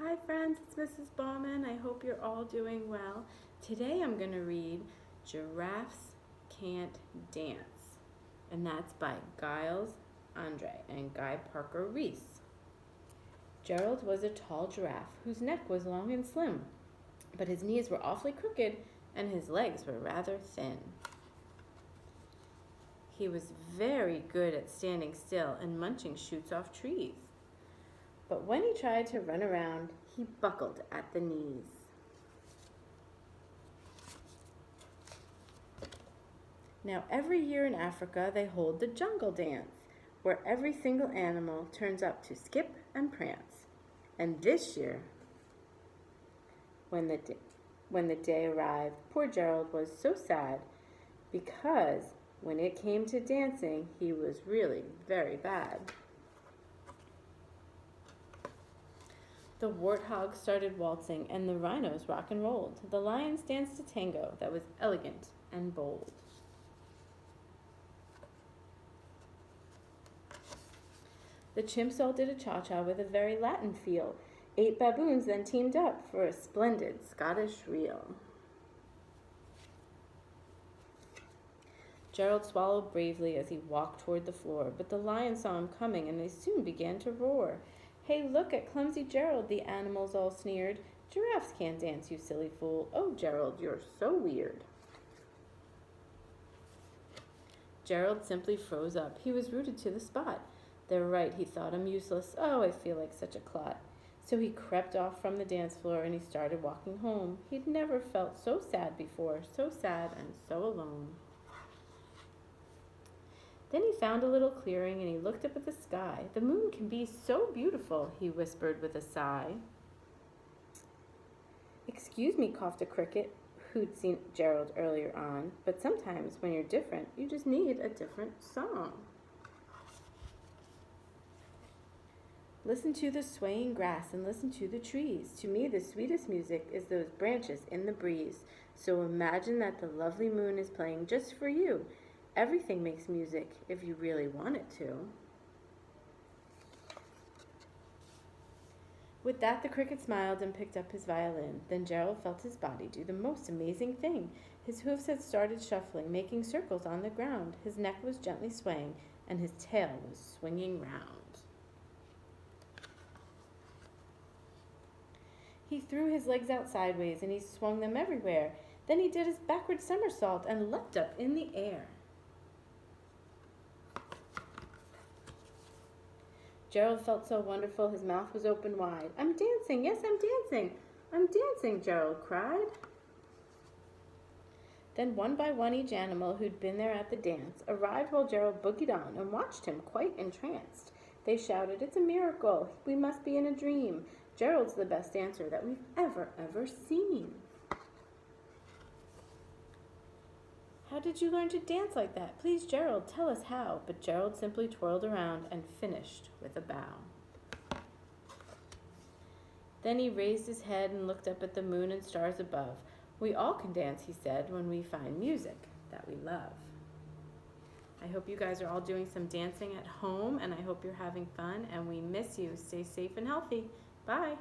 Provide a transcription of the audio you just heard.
Hi friends, it's Mrs. Baumann. I hope you're all doing well. Today I'm going to read Giraffes Can't Dance, and that's by Giles, Andreae, and Guy Parker Reese. Gerald was a tall giraffe whose neck was long and slim, but his knees were awfully crooked and his legs were rather thin. He was very good at standing still and munching shoots off trees. But when he tried to run around, he buckled at the knees. Now, every year in Africa, they hold the jungle dance, where every single animal turns up to skip and prance. And this year, when the day arrived, poor Gerald was so sad because when it came to dancing, he was really very bad. The warthogs started waltzing, and the rhinos rock and rolled. The lions danced a tango that was elegant and bold. The chimps all did a cha-cha with a very Latin feel. 8 baboons then teamed up for a splendid Scottish reel. Gerald swallowed bravely as he walked toward the floor, but the lions saw him coming, and they soon began to roar. "Hey, look at clumsy Gerald," the animals all sneered. "Giraffes can't dance, you silly fool. Oh, Gerald, you're so weird." Gerald simply froze up. He was rooted to the spot. "They're right," he thought. "I'm useless. Oh, I feel like such a clot." So he crept off from the dance floor and he started walking home. He'd never felt so sad before, so sad and so alone. Then he found a little clearing and he looked up at the sky. "The moon can be so beautiful," he whispered with a sigh. "Excuse me," coughed a cricket who'd seen Gerald earlier on, "but sometimes when you're different, you just need a different song." "Listen to the swaying grass and listen to the trees. To me, the sweetest music is those branches in the breeze. So imagine that the lovely moon is playing just for you. Everything makes music if you really want it to." With that, the cricket smiled and picked up his violin. Then Gerald felt his body do the most amazing thing. His hoofs had started shuffling, making circles on the ground. His neck was gently swaying, and his tail was swinging round. He threw his legs out sideways, and he swung them everywhere. Then he did his backward somersault and leapt up in the air. Gerald felt so wonderful, his mouth was open wide. "I'm dancing, yes, I'm dancing. I'm dancing," Gerald cried. Then one by one each animal who'd been there at the dance arrived while Gerald boogied on and watched him quite entranced. They shouted, "It's a miracle. We must be in a dream. Gerald's the best dancer that we've ever seen." "How did you learn to dance like that? Please, Gerald, tell us how." But Gerald simply twirled around and finished with a bow. Then he raised his head and looked up at the moon and stars above. "We all can dance," he said, "when we find music that we love." I hope you guys are all doing some dancing at home, and I hope you're having fun, and we miss you. Stay safe and healthy. Bye.